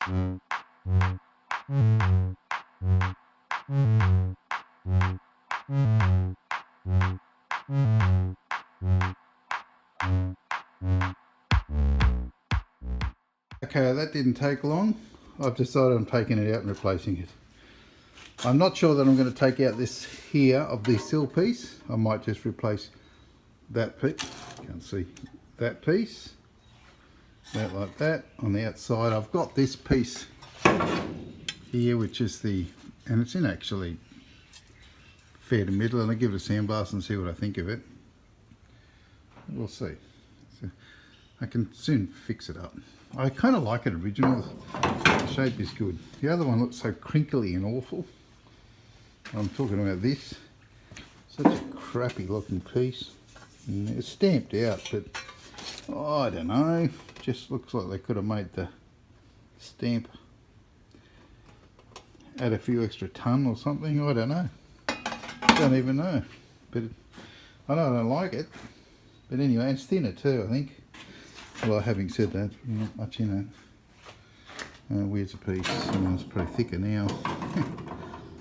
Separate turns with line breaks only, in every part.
Okay, that didn't take long. I've decided I'm taking it out and replacing it. I'm not sure that I'm going to take out this here of the sill piece. I might just replace that piece. Can't see that piece. That like that. On the outside I've got this piece here, which is the, and it's in actually fair to middle, and I'll give it a sandblast and see what I think of it. We'll see. So I can soon fix it up. I kind of like it original. The shape is good. The other one looks so crinkly and awful. I'm talking about this. Such a crappy looking piece. And it's stamped out, but oh, I don't know. Just looks like they could have made the stamp add a few extra ton or something. I don't know. Don't even know. But I don't like it. But anyway, it's thinner too, I think. Well, having said that, not much in it. Where's a piece? It's pretty thicker now.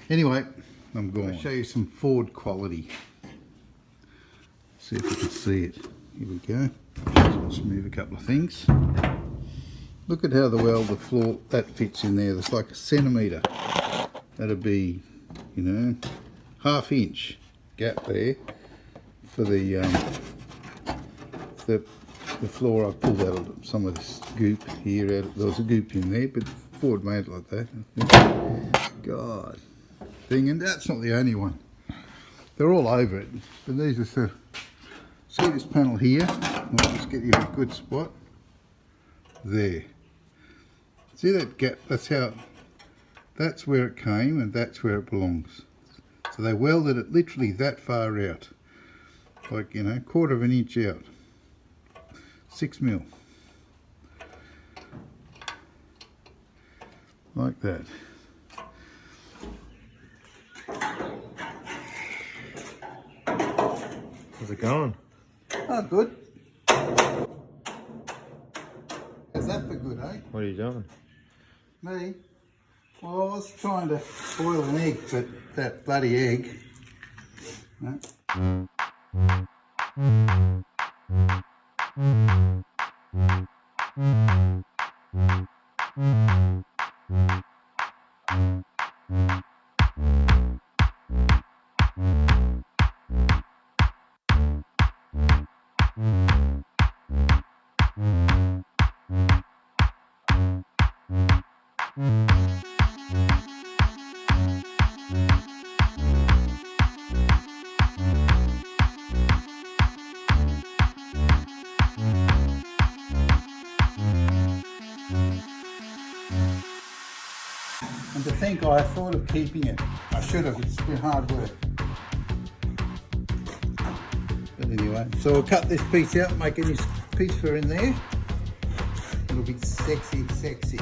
Anyway, I'm going to show you some Ford quality. See if you can see it. Here we go. Just move a couple of things. Look at how the floor that fits in there. There's like a centimetre. That'd be, you know, half-inch gap there for the floor. I pulled out some of this goop here. There was a goop in there, but Ford made it like that. God, thing, and that's not the only one. They're all over it. But these are the, see this panel here? I'll just get you a good spot. There. See that gap? That's where it came, and that's where it belongs. So they welded it literally that far out, like, you know, 1/4 of an inch out. 6 mil, like that.
How's it going?
Oh, good. How's that for good, eh?
What are you doing?
Me? Well, I was trying to boil an egg, but that bloody egg. No. And to think I thought of keeping it. I should have, it's been hard work. But anyway, so we'll cut this piece out, make a new piece for in there. It'll be sexy, sexy.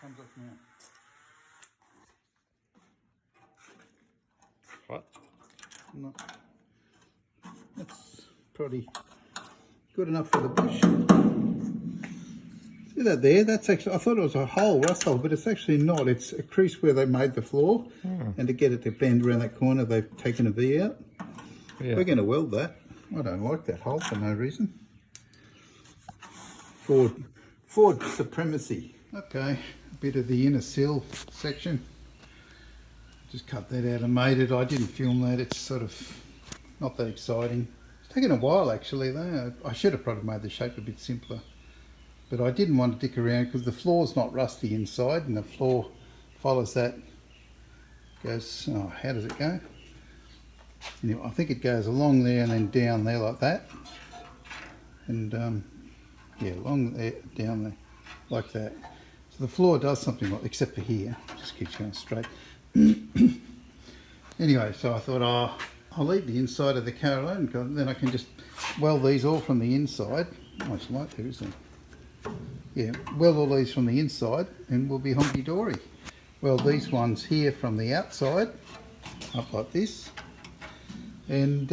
Comes off now.
What?
No. That's probably good enough for the bush. See that there? That's actually, I thought it was a hole, rust hole, but it's actually not. It's a crease where they made the floor, and to get it to bend around that corner, they've taken a V out. Yeah. We're going to weld that. I don't like that hole for no reason. Ford supremacy. Okay, a bit of the inner sill section. Just cut that out and made it. I didn't film that. It's sort of not that exciting. It's taken a while actually though. I should have probably made the shape a bit simpler. But I didn't want to dick around because the floor's not rusty inside, and the floor follows that. Goes, oh, how does it go? Anyway, I think it goes along there and then down there like that. And yeah, along there, down there, like that. So the floor does something like, except for here, it just keeps going straight. Anyway, so I thought, oh, I'll leave the inside of the car alone, then I can just weld these all from the inside. Nice light there, isn't it? Yeah, weld all these from the inside and we'll be honky-dory. Weld these ones here from the outside, up like this. And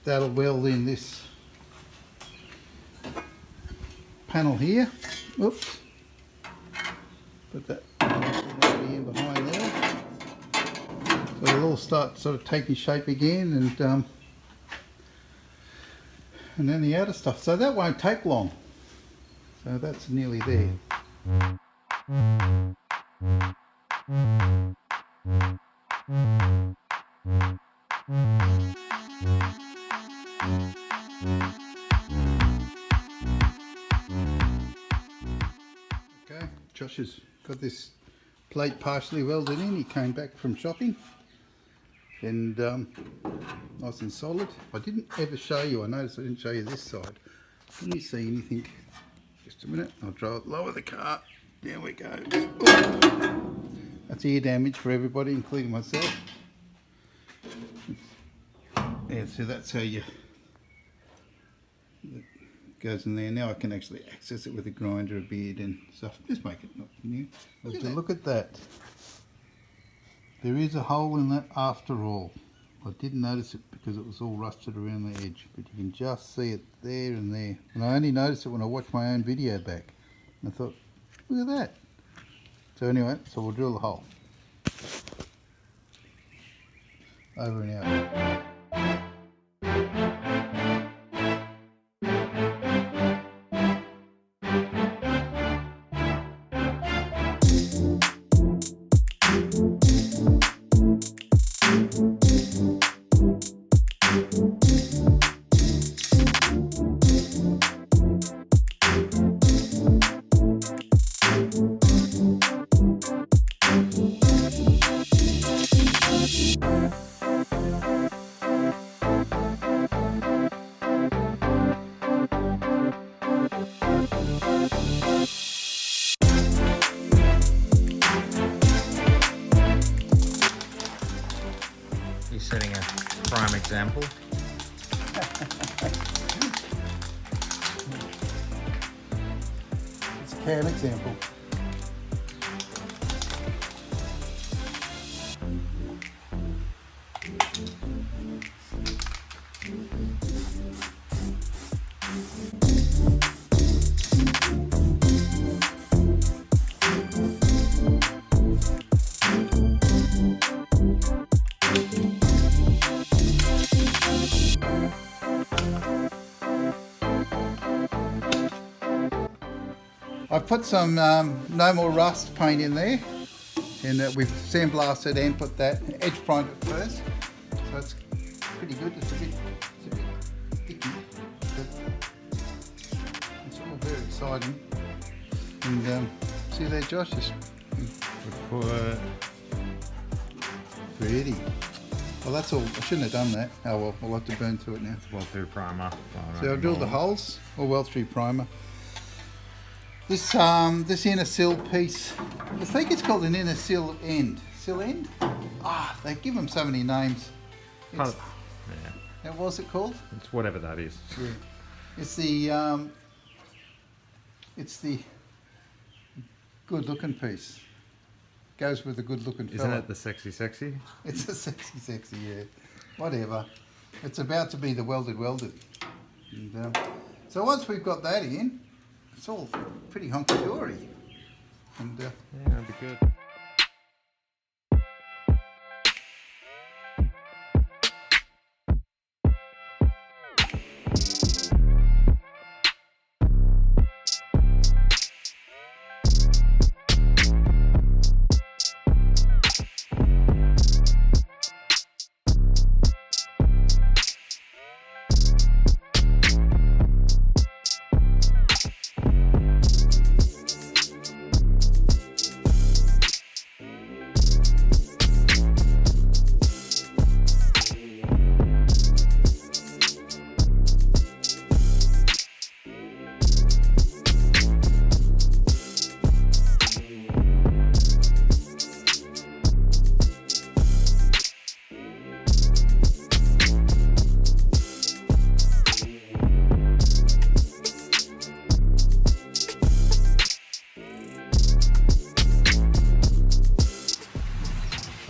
that'll weld in this panel here. Oops. Put that in behind there. So it'll all start sort of taking shape again, and then the outer stuff. So that won't take long. So that's nearly there. Okay, Josh has got this plate partially welded in. He came back from shopping, and nice and solid. I didn't ever show you, I noticed I didn't show you this side. Can you see anything? Just a minute, I'll lower the car. There we go. That's ear damage for everybody, including myself. Yeah, so that's how it goes in there. Now I can actually access it with a grinder, a bead and stuff. Just make it not new. Look at that. There is a hole in that after all. I didn't notice it because it was all rusted around the edge, but you can just see it there and there. And I only noticed it when I watched my own video back. And I thought, look at that. So anyway, so we'll drill the hole. Over and out.
Setting a prime example.
It's a cam example. I've put some no more rust paint in there, and we've sandblasted and put that edge primed it first, so it's pretty good. It's a bit sticky, but it's all very exciting. And see there, Josh, it's pretty. Well, that's all. I shouldn't have done that. Oh well, we'll have to burn through it now.
Weld through primer.
So I'll drill the holes, or weld through primer. This inner sill piece, I think it's called an inner sill end. Sill end? Ah, they give them so many names.
Yeah.
What was it called?
It's whatever that is.
Yeah. It's the good looking piece. Goes with the good looking fella.
Isn't it the sexy?
It's a sexy, yeah. Whatever. It's about to be the welded. And, so once we've got that in, it's all pretty hunky-dory. And
yeah, that'd be good.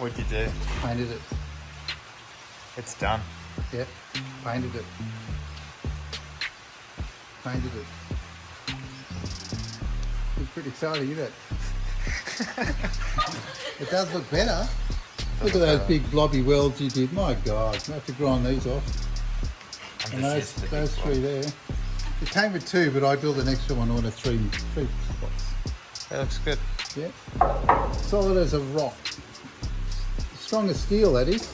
What'd you do?
Painted it.
It's done.
Yep, painted it. Painted it. It's pretty exciting, isn't it? It does look better. Look at those big blobby welds you did. My God, I have to grind these off. And those three there. It came with two, but I built an extra one on a three spots.
That looks good.
Yeah. Solid as a rock. Strong as steel, that is.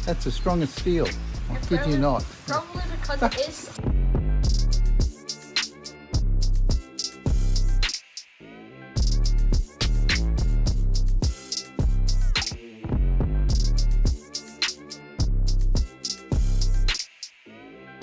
That's as strong as steel. I kid you not.
Probably because it is.